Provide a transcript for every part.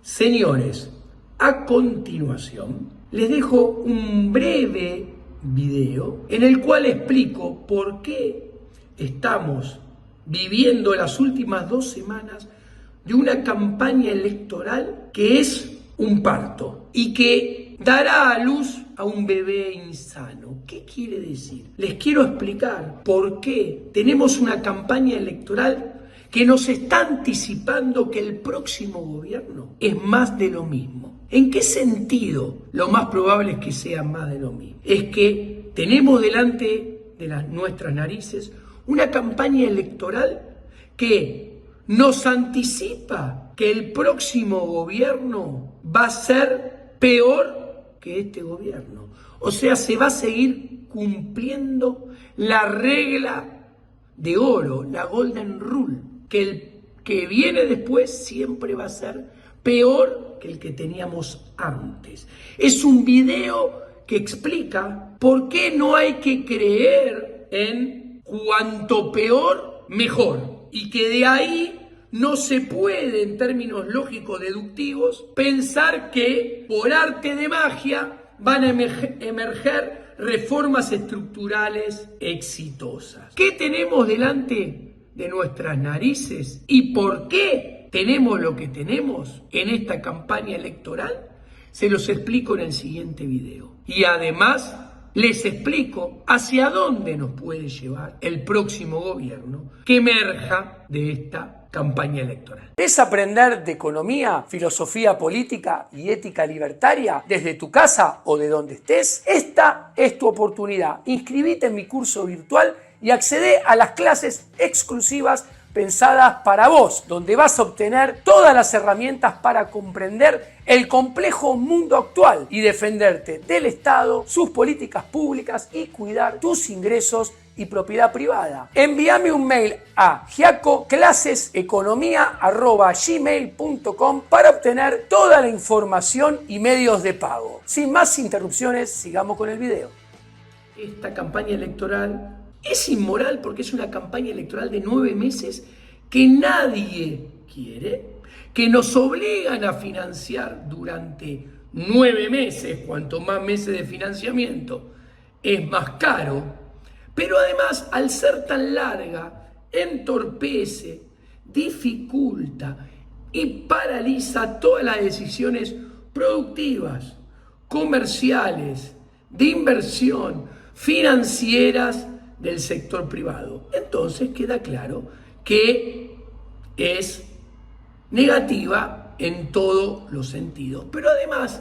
Señores, a continuación les dejo un breve video en el cual explico por qué estamos viviendo las últimas 2 semanas de una campaña electoral que es un parto y que dará a luz a un bebé insano. ¿Qué quiere decir? Les quiero explicar por qué tenemos una campaña electoral que nos está anticipando que el próximo gobierno es más de lo mismo. ¿En qué sentido? Lo más probable es que sea más de lo mismo. Es que tenemos delante de nuestras narices una campaña electoral que nos anticipa que el próximo gobierno va a ser peor que este gobierno. O sea, se va a seguir cumpliendo la regla de oro, la Golden Rule, que el que viene después siempre va a ser peor que el que teníamos antes. Es un video que explica por qué no hay que creer en cuanto peor, mejor. Y que de ahí no se puede, en términos lógicos deductivos, pensar que por arte de magia van a emerger reformas estructurales exitosas. ¿Qué tenemos delante de nuestras narices y por qué tenemos lo que tenemos en esta campaña electoral? Se los explico en el siguiente video. Y además les explico hacia dónde nos puede llevar el próximo gobierno que emerja de esta campaña electoral. ¿Es aprender de economía, filosofía política y ética libertaria desde tu casa o de donde estés? Esta es tu oportunidad. Inscribite en mi curso virtual y accede a las clases exclusivas pensadas para vos, donde vas a obtener todas las herramientas para comprender el complejo mundo actual y defenderte del Estado, sus políticas públicas y cuidar tus ingresos y propiedad privada. Envíame un mail a giacoclaseseconomia@gmail.com para obtener toda la información y medios de pago. Sin más interrupciones, sigamos con el video. Esta campaña electoral es inmoral porque es una campaña electoral de 9 meses que nadie quiere, que nos obligan a financiar durante 9 meses, cuanto más meses de financiamiento es más caro, pero además al ser tan larga entorpece, dificulta y paraliza todas las decisiones productivas, comerciales, de inversión, financieras del sector privado. Entonces queda claro que es negativa en todos los sentidos. Pero además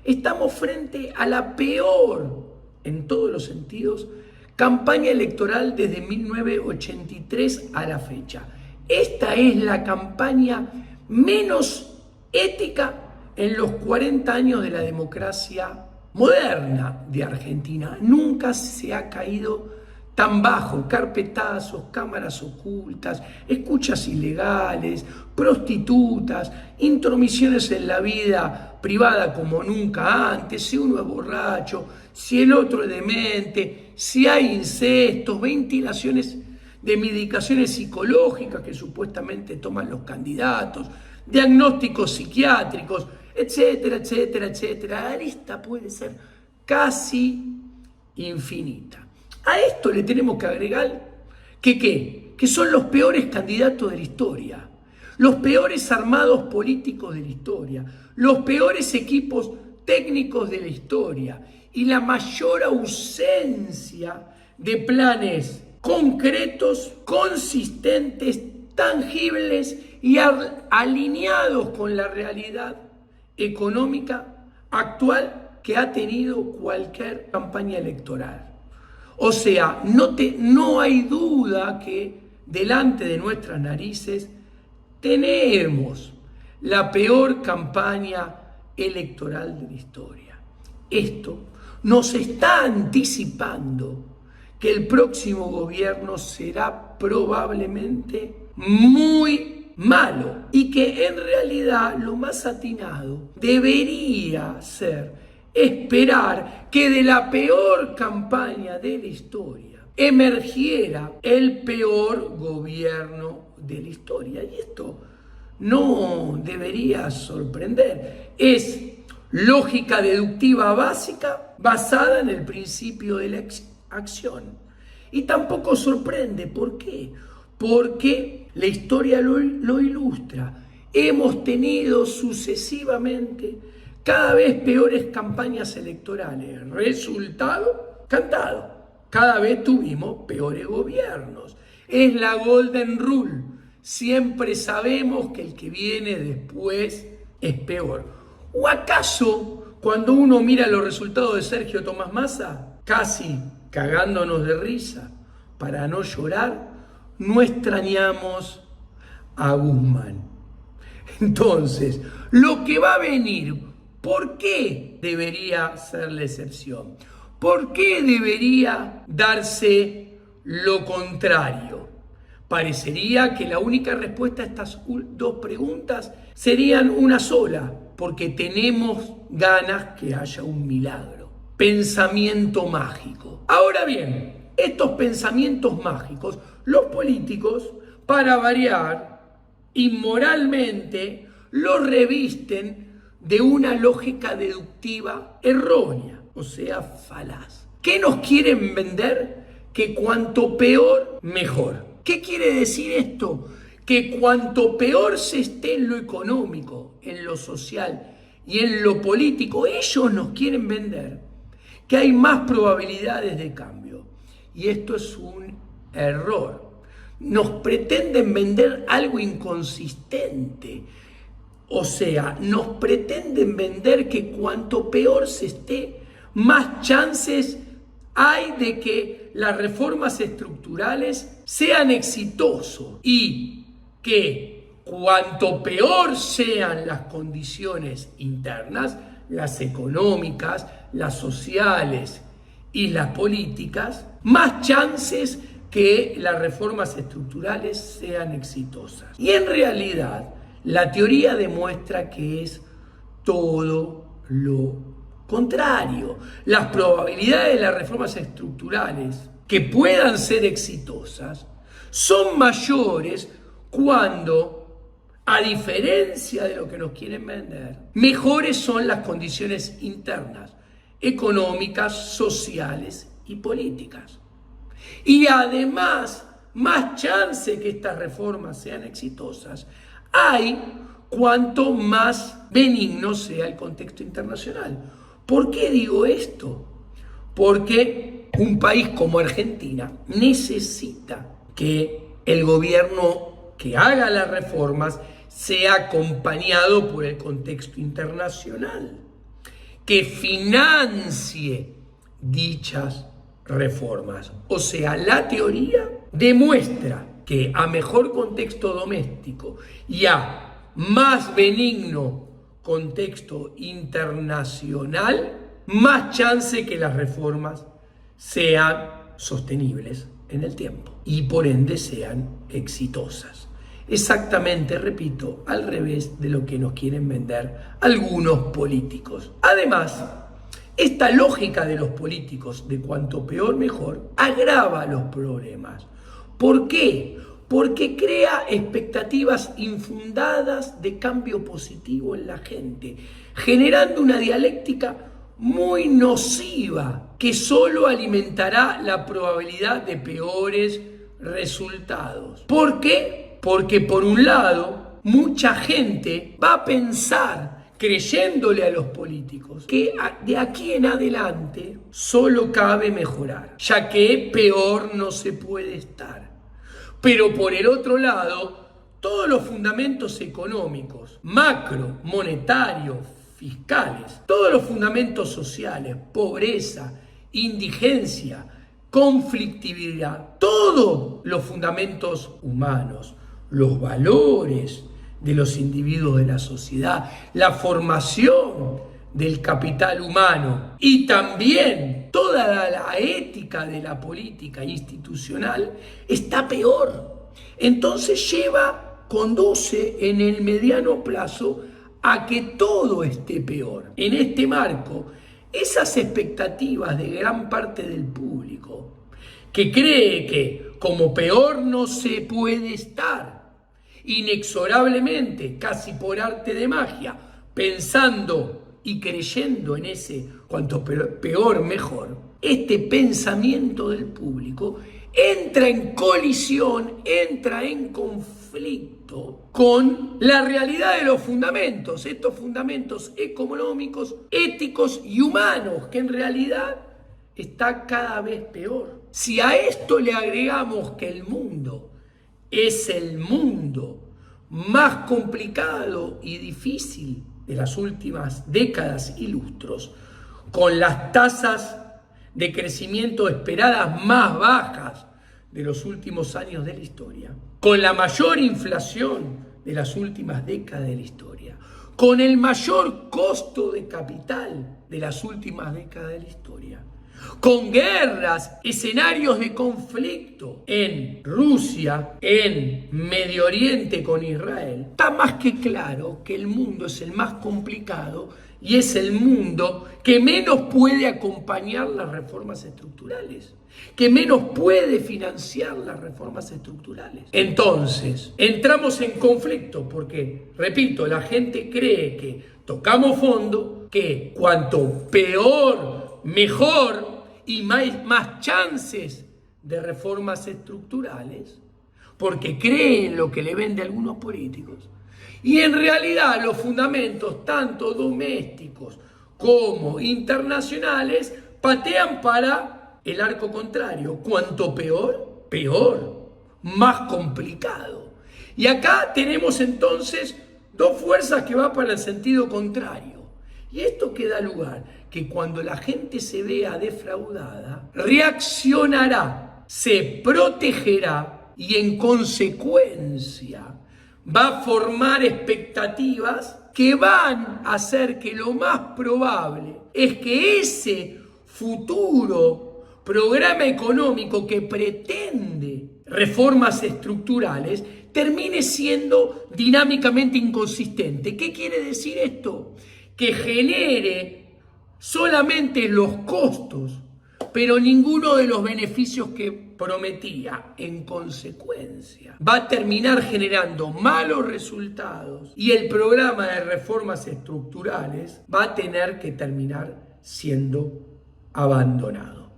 estamos frente a la peor, en todos los sentidos, campaña electoral desde 1983 a la fecha. Esta es la campaña menos ética en los 40 años de la democracia moderna de Argentina. Nunca se ha caído tan bajo: carpetazos, cámaras ocultas, escuchas ilegales, prostitutas, intromisiones en la vida privada como nunca antes, si uno es borracho, si el otro es demente, si hay incestos, ventilaciones de medicaciones psicológicas que supuestamente toman los candidatos, diagnósticos psiquiátricos, etcétera, etcétera, etcétera. La lista puede ser casi infinita. A esto le tenemos que agregar que son los peores candidatos de la historia, los peores armados políticos de la historia, los peores equipos técnicos de la historia y la mayor ausencia de planes concretos, consistentes, tangibles y alineados con la realidad económica actual que ha tenido cualquier campaña electoral. O sea, no hay duda que delante de nuestras narices tenemos la peor campaña electoral de la historia. Esto nos está anticipando que el próximo gobierno será probablemente muy malo y que en realidad lo más atinado debería ser esperar que de la peor campaña de la historia emergiera el peor gobierno de la historia. Y esto no debería sorprender. Es lógica deductiva básica basada en el principio de la acción. Y tampoco sorprende. ¿Por qué? Porque la historia lo ilustra. Hemos tenido sucesivamente cada vez peores campañas electorales. Resultado, cantado. Cada vez tuvimos peores gobiernos. Es la Golden Rule. Siempre sabemos que el que viene después es peor. ¿O acaso cuando uno mira los resultados de Sergio Tomás Massa, casi cagándonos de risa para no llorar, no extrañamos a Guzmán? Entonces, lo que va a venir, ¿por qué debería ser la excepción? ¿Por qué debería darse lo contrario? Parecería que la única respuesta a estas dos preguntas serían una sola, porque tenemos ganas que haya un milagro. Pensamiento mágico. Ahora bien, estos pensamientos mágicos, los políticos, para variar, inmoralmente, los revisten de una lógica deductiva errónea, o sea, falaz. ¿Qué nos quieren vender? Que cuanto peor, mejor. ¿Qué quiere decir esto? Que cuanto peor se esté en lo económico, en lo social y en lo político, ellos nos quieren vender que hay más probabilidades de cambio. Y esto es un error. Nos pretenden vender algo inconsistente. O sea, nos pretenden vender que cuanto peor se esté, más chances hay de que las reformas estructurales sean exitosas y que cuanto peor sean las condiciones internas, las económicas, las sociales y las políticas, más chances que las reformas estructurales sean exitosas. Y en realidad, la teoría demuestra que es todo lo contrario. Las probabilidades de las reformas estructurales que puedan ser exitosas son mayores cuando, a diferencia de lo que nos quieren vender, mejores son las condiciones internas, económicas, sociales y políticas. Y además, más chance que estas reformas sean exitosas hay cuanto más benigno sea el contexto internacional. ¿Por qué digo esto? Porque un país como Argentina necesita que el gobierno que haga las reformas sea acompañado por el contexto internacional, que financie dichas reformas. O sea, la teoría demuestra que a mejor contexto doméstico y a más benigno contexto internacional, más chance que las reformas sean sostenibles en el tiempo y por ende sean exitosas. Exactamente, repito, al revés de lo que nos quieren vender algunos políticos. Además, esta lógica de los políticos de cuanto peor mejor agrava los problemas. ¿Por qué? Porque crea expectativas infundadas de cambio positivo en la gente, generando una dialéctica muy nociva que solo alimentará la probabilidad de peores resultados. ¿Por qué? Porque por un lado, mucha gente va a pensar, creyéndole a los políticos, que de aquí en adelante solo cabe mejorar, ya que peor no se puede estar. Pero por el otro lado, todos los fundamentos económicos, macro, monetarios, fiscales, todos los fundamentos sociales, pobreza, indigencia, conflictividad, todos los fundamentos humanos, los valores de los individuos de la sociedad, la formación del capital humano y también toda la ética de la política institucional está peor. Entonces conduce en el mediano plazo a que todo esté peor. En este marco, esas expectativas de gran parte del público que cree que como peor no se puede estar inexorablemente, casi por arte de magia, pensando y creyendo en ese cuanto peor mejor, este pensamiento del público entra en colisión, entra en conflicto con la realidad de los fundamentos, estos fundamentos económicos, éticos y humanos, que en realidad está cada vez peor. Si a esto le agregamos que el mundo es el mundo más complicado y difícil de las últimas décadas y lustros, con las tasas de crecimiento esperadas más bajas de los últimos años de la historia, con la mayor inflación de las últimas décadas de la historia, con el mayor costo de capital de las últimas décadas de la historia, con guerras, escenarios de conflicto en Rusia, en Medio Oriente con Israel, está más que claro que el mundo es el más complicado y es el mundo que menos puede acompañar las reformas estructurales, que menos puede financiar las reformas estructurales. Entonces, entramos en conflicto porque, repito, la gente cree que tocamos fondo, que cuanto peor, mejor y más chances de reformas estructurales, porque creen lo que le venden algunos políticos. Y en realidad los fundamentos, tanto domésticos como internacionales, patean para el arco contrario. Cuanto peor, peor, más complicado. Y acá tenemos entonces dos fuerzas que van para el sentido contrario. Y esto que da lugar que cuando la gente se vea defraudada, reaccionará, se protegerá y en consecuencia va a formar expectativas que van a hacer que lo más probable es que ese futuro programa económico que pretende reformas estructurales termine siendo dinámicamente inconsistente. ¿Qué quiere decir esto? Que genere solamente los costos, pero ninguno de los beneficios que prometía. En consecuencia, va a terminar generando malos resultados y el programa de reformas estructurales va a tener que terminar siendo abandonado.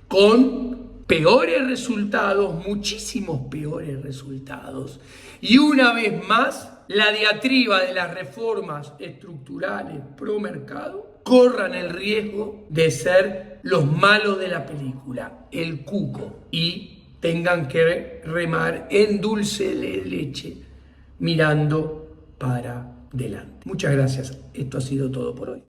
Con peores resultados, muchísimos peores resultados. Y una vez más, la diatriba de las reformas estructurales pro mercado corran el riesgo de ser los malos de la película, el cuco, y tengan que remar en dulce de leche mirando para delante. Muchas gracias. Esto ha sido todo por hoy.